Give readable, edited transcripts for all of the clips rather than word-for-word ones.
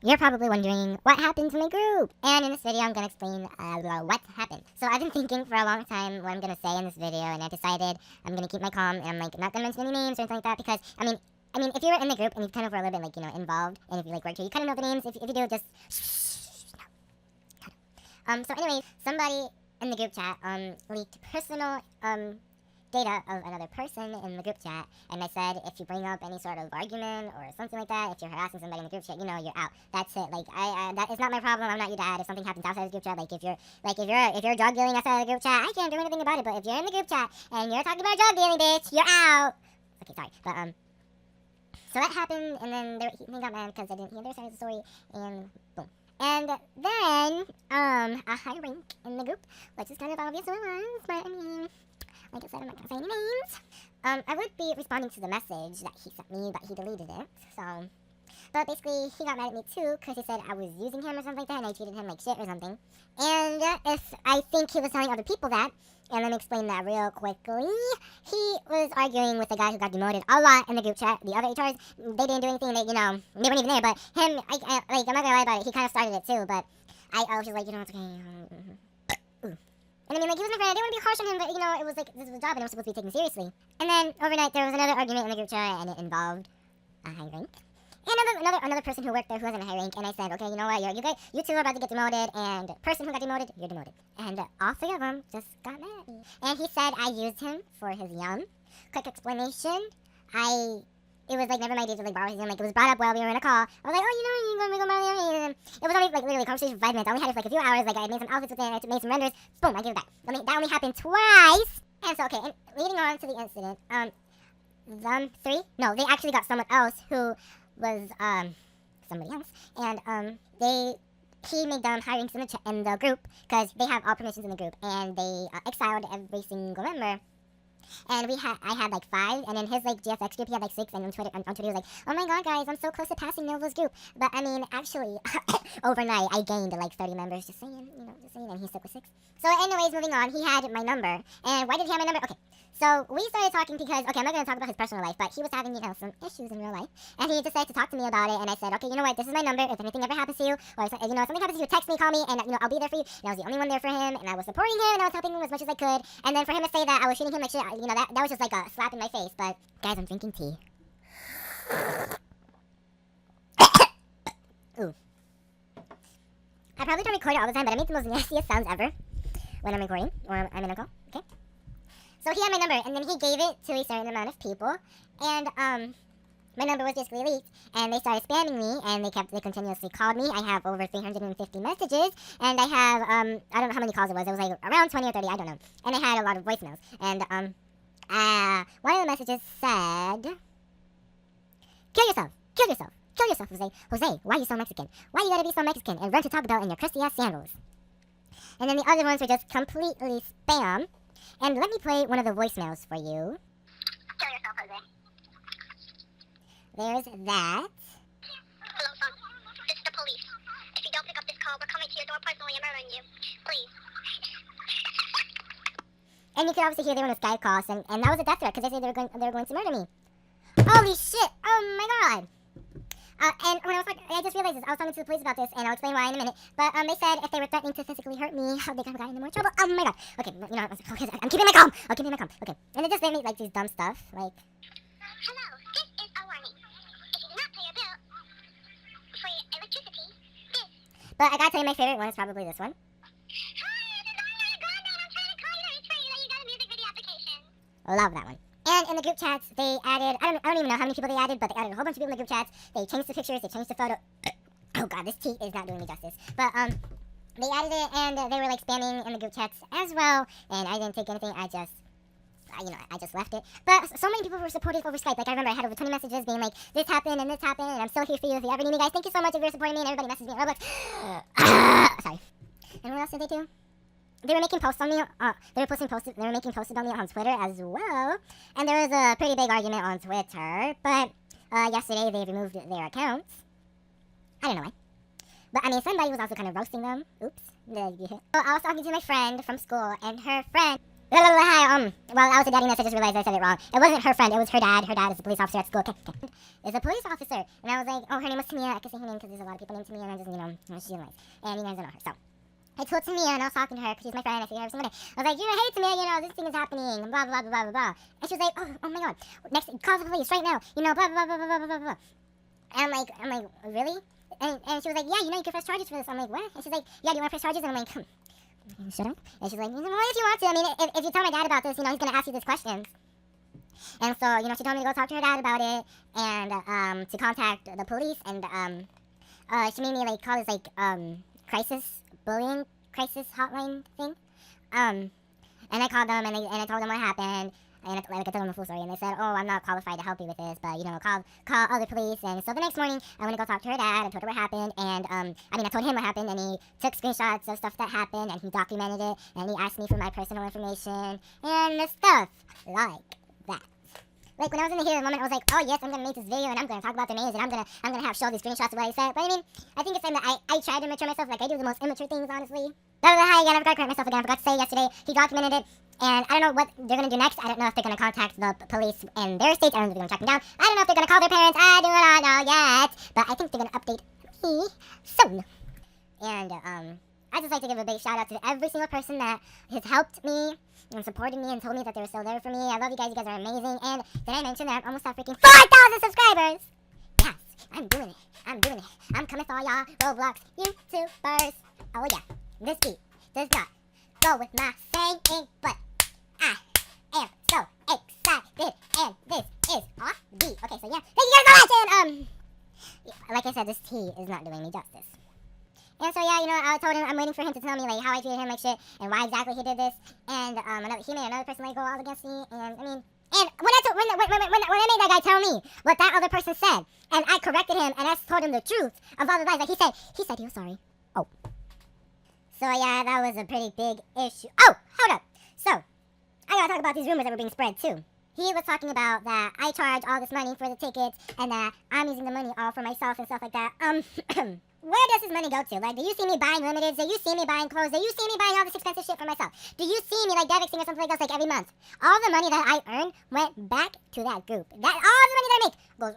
You're probably wondering what happened to my group, and in this video I'm going to explain what happened. So I've been thinking for a long time what I'm going to say in this video, and I decided I'm going to keep my calm, and I'm like not going to mention any names or anything like that, because, I mean, if you're in the group and you kind of were a little bit, like, you know, involved, and if you, like, worked here, you kind of know the names. If you do, just so anyways, somebody in the group chat, leaked personal, data of another person in the group chat, and I said if you bring up any sort of argument or something like that, if you're harassing somebody in the group chat, you know, you're out. That's it. Like, that is not my problem. I'm not your dad. If something happens outside the group chat, if you're drug dealing outside of the group chat, I can't do anything about it. But if you're in the group chat and you're talking about drug dealing, bitch, you're out. Okay, sorry, but so that happened, and then he got mad because I didn't hear their side of the story, and boom. And then, a high rank in the group, which is kind of obvious who it was, but I mean, like I said, I'm not gonna say any names. I would be responding to the message that he sent me, but he deleted it, so. But basically, he got mad at me too, because he said I was using him or something like that, and I treated him like shit or something. And if I think he was telling other people that, and let me explain that real quickly. He was arguing with the guy who got demoted a lot in the group chat. The other HRs, they didn't do anything, they, you know, they weren't even there, but him, like, I'm not gonna lie about it, he kind of started it too, but I was just like, you know, it's okay. And I mean, like, he was my friend, I didn't want to be harsh on him, but, you know, it was like, this was a job, and it was supposed to be taken seriously. And then, overnight, there was another argument in the group chat, and it involved a high rank. And another person who worked there who wasn't a high rank, and I said, okay, you know what, you two are about to get demoted, and person who got demoted, you're demoted. And all three of them just got mad at me. And he said I used him for his yum. Quick explanation, it was like, never mind, to like borrow his yum, like, it was brought up while we were in a call. I was like, oh, you know, you're gonna go borrow the yum, and it was only, like, literally a conversation for 5 minutes. I only had it for, like, a few hours, like, I made some outfits with it, and I made some renders, boom, I gave it back. That only happened twice. And so, okay, and leading on to the incident, them three, no, they actually got someone else who was somebody else, and he made them high ranks in the group, because they have all permissions in the group, and they exiled every single member. And I had like 5, and in his like GFX group he had like 6, and on Twitter he was like, oh my god guys, I'm so close to passing Novo's group. But I mean, actually, overnight I gained like 30 members, just saying, you know, just saying, and he stuck with 6. So anyways, moving on, he had my number, and why did he have my number? Okay. So we started talking because, okay, I'm not going to talk about his personal life, but he was having, you know, some issues in real life, and he decided to talk to me about it, and I said, okay, you know what, this is my number, if anything ever happens to you, or, if, you know, if something happens to you, text me, call me, and, you know, I'll be there for you, and I was the only one there for him, and I was supporting him, and I was helping him as much as I could, and then for him to say that I was treating him like shit, you know, that was just like a slap in my face, but, guys, I'm drinking tea. Ooh. I probably don't record it all the time, but I make the most nastiest sounds ever when I'm recording, or I'm in a call, okay? So he had my number, and then he gave it to a certain amount of people, and my number was basically leaked, and they started spamming me, and they continuously called me. I have over 350 messages, and I have, I don't know how many calls it was like around 20 or 30, I don't know, and I had a lot of voicemails, and one of the messages said, kill yourself, kill yourself, kill yourself, Jose, why are you so Mexican? Why you gotta be so Mexican, and run to Taco Bell in your crusty ass sandals? And then the other ones were just completely spam. And let me play one of the voicemails for you. Kill yourself, Jose. There's that. Hello, son. This is the police. If you don't pick up this call, we're coming to your door personally and murdering you. Please. And you could obviously hear they were on a Skype call, and that was a death threat, because they said they were going to murder me. Holy shit! Oh my god! And when I just realized this, I was talking to the police about this, and I'll explain why in a minute, but they said if they were threatening to physically hurt me, they could have gotten into more trouble. Oh my god. Okay, you know, okay, I'm keeping my calm. I'll keep my calm. Okay. And they made like these dumb stuff, like, Hello, this is a warning. If you do not pay your bill for your electricity, this. But I gotta tell you, my favorite one is probably this one. Hi, this is Ariana Grande, and I'm trying to call you to explain that you got a music video application. Love that one. And in the group chats, they added, I don't even know how many people they added, but they added a whole bunch of people in the group chats. They changed the pictures, they changed the photo. Oh god, this tea is not doing me justice. But, they added it, and they were, like, spamming in the group chats as well. And I didn't take anything, I just left it. But so many people were supportive over Skype. Like, I remember I had over 20 messages being like, this happened, and I'm still here for you if you ever need me, guys. Thank you so much if you're supporting me, and everybody messaged me on Roblox. Sorry. And what else did they do? They were making posts on me. They were making posts on me on Twitter as well. And there was a pretty big argument on Twitter. But yesterday they removed their accounts. I don't know why. But I mean, somebody was also kind of roasting them. Oops. So I was talking to my friend from school, and her friend Hi, well, I was a daddy mess. I just realized I said it wrong. It wasn't her friend. It was her dad. Her dad is a police officer at school. Is a police officer. And I was like, oh, her name was Tamia. I can say her name because there's a lot of people named Tamia, and I just, she's nice. And you guys don't know her. So I told Tamia, and I was talking to her because she's my friend. I see her every single day. I was like, hey, Tamia, this thing is happening, blah, blah, blah, blah, blah, blah. And she was like, oh my God. Next, call the police right now. Blah, blah, blah, blah, blah, blah, blah. And I'm like, really? And she was like, yeah, you can press charges for this. I'm like, what? And she's like, yeah, do you want to press charges? And I'm like, should I? And she's like, well, if you want to. I mean, if you tell my dad about this, he's going to ask you these questions. And so, she told me to go talk to her dad about it and to contact the police. And she made me, call this, crisis hotline thing. And I called them, and I told them what happened. And I told them the full story, and they said, oh, I'm not qualified to help you with this, but, call other police. And so the next morning, I went to go talk to her dad and told her what happened. And, I told him what happened, and he took screenshots of stuff that happened, and he documented it, and he asked me for my personal information, and the stuff like that. Like, when I was in the heat of the moment, I was like, oh, yes, I'm going to make this video, and I'm going to talk about their names, and I'm gonna have show these screenshots of what I said. But, I think it's time that I try to mature myself. Like, I do the most immature things, honestly. Hi again, I forgot to correct myself again. I forgot to say yesterday, he documented it, and I don't know what they're going to do next. I don't know if they're going to contact the police in their state. I don't know if they're going to track them down. I don't know if they're going to call their parents. I do not know yet. But I think they're going to update me soon. And, I'd just like to give a big shout out to every single person that has helped me and supported me and told me that they were still there for me. I love you guys. You guys are amazing. And did I mention that I'm almost at freaking 4,000 subscribers? Yes, I'm doing it. I'm coming for y'all Roblox YouTubers. Oh yeah, this beat does not go with my saying, but I am so excited, and this is off beat. Okay, so yeah, thank you guys for watching. Like I said, this tea is not doing me justice. And so yeah, I told him I'm waiting for him to tell me how I treated him shit and why exactly he did this. And he made another person go all against me. And and when I made that guy tell me what that other person said, and I corrected him and I told him the truth of all the lies, he said he was sorry. Oh. So yeah, that was a pretty big issue. Oh, hold up. So I gotta talk about these rumors that were being spread too. He was talking about that I charge all this money for the tickets and that I'm using the money all for myself and stuff like that. Where does his money go to? Like, do you see me buying limiteds? Do you see me buying clothes? Do you see me buying all this expensive shit for myself? Do you see me Devixing or something like else every month? All the money that I earn went back to that group. All the money that I make goes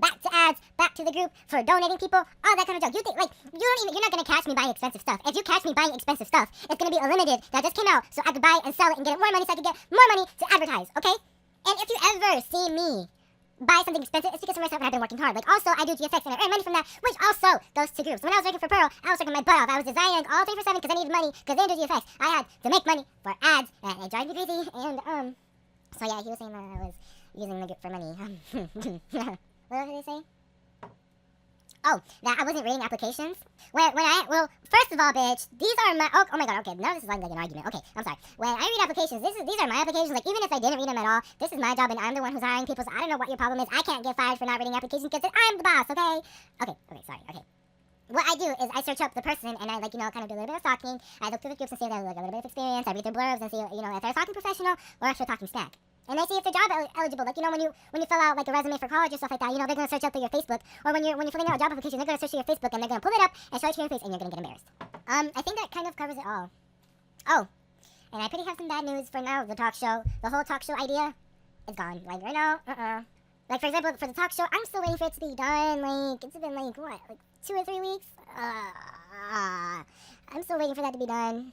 back to ads, back to the group for donating people, all that kind of junk. You think you're not gonna catch me buying expensive stuff. If you catch me buying expensive stuff, it's gonna be a limited that just came out so I could buy and sell it and get more money so I could get more money to advertise. Okay? And if you ever see me buy something expensive, it's because for myself and I've been working hard. Also, I do GFX and I earn money from that, which also goes to groups. When I was working for Pearl, I was working my butt off. I was designing all 3 for 7 because I needed money because they didn't do GFX. I had to make money for ads, and it drives me crazy. And, so yeah, he was saying that I was using the group for money. What did they say? Oh, that I wasn't rating applications. Well, first of all, bitch, these are my, oh my god, okay, now this is like an argument. Okay, I'm sorry. When I read applications, these are my applications. Like, even if I didn't read them at all, this is my job, and I'm the one who's hiring people, so I don't know what your problem is. I can't get fired for not reading applications because I'm the boss, okay? Okay, sorry, okay. What I do is I search up the person, and I, kind of do a little bit of stalking. I look through the groups and see if they have, a little bit of experience. I read their blurbs and see, if they're a talking professional or if they're talking snack. And I see if they're job eligible. Like, when you fill out, a resume for college or stuff like that, they're going to search up through your Facebook. Or when you're filling out a job application, they're going to search through your Facebook, and they're going to pull it up and show it to your face, and you're going to get embarrassed. I think that kind of covers it all. Oh, and I pretty have some bad news for now. The whole talk show idea is gone. Like, right now, Like, for example, for the talk show, I'm still waiting for it to be done. Like, it's been, what, 2 or 3 weeks? I'm still waiting for that to be done.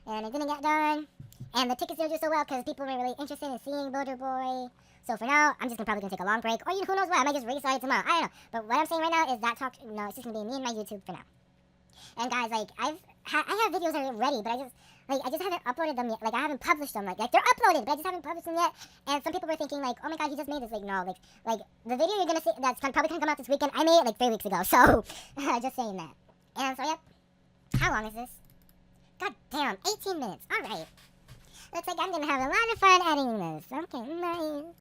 And it didn't get done. And the tickets didn't do so well because people were really interested in seeing Boulder Boy. So for now, I'm just probably going to take a long break. Or who knows what, I might just restart it tomorrow. I don't know. But what I'm saying right now is that it's just going to be me and my YouTube for now. And guys, I have videos already ready, but I just haven't uploaded them yet. I haven't published them. Like, they're uploaded, but I just haven't published them yet. And some people were thinking, oh my god, you just made this. No, the video you're going to see that's probably going to come out this weekend, I made it 3 weeks ago. So, just saying that. And so, yep. How long is this? God damn, 18 minutes. Alright. Looks like I'm going to have a lot of fun editing this. Okay, nice.